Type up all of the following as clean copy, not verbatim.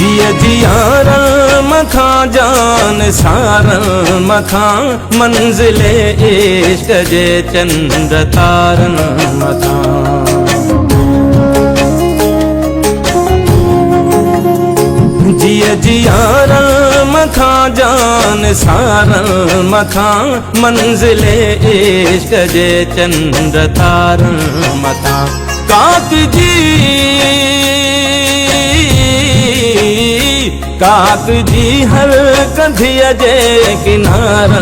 जिया जियारल मखा जान सारल मखा मंजिले इश्क जे चंद्र तारन मखा। जिया जियारल मखा जान सारल मखा मंजिले इश्क जे चंद्र तारन मखा। काक जी हर कधिया जे किनार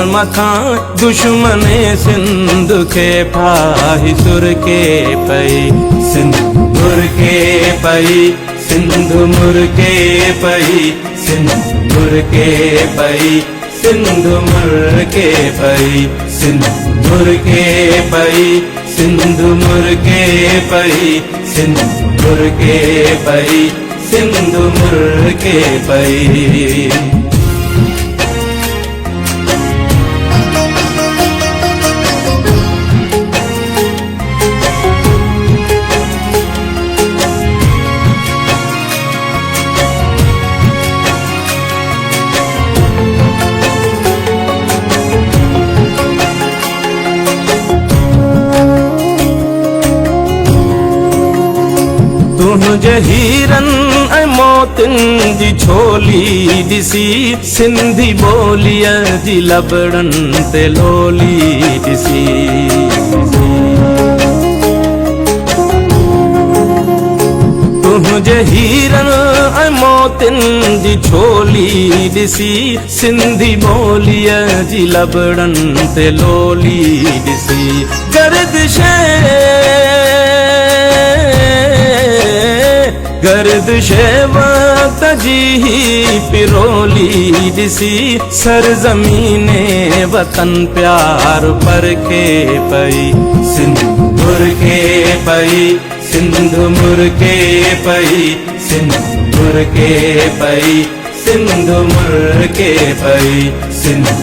मखा दुश्मन सिंध के फाही सुर के पई सिंदूर के पई सिंधु मुर के पई सिंदूर के पई सिंधु मुर के पई सिंदूर के पई सिंधु मुर के पई सिंदूर के पई सिंधु मुर के पई। तुझे हीरन ऐ मोतिन जी छोली दिसी सिंधी बोलिया जी लबड़न ते लोली दिसी। तुझे हीरन ऐ मोतिन जी छोली दिसी सिंधी बोलिया जी लबड़न ते लोली दिसी। गर्दिश वक्त जी पिरोली दिसी सरजमीने वतन प्यार पर के पई सिंदूर के पई सिंधु मुर के पई सिंदूर के पई सिंधु मुर के पई सिंधु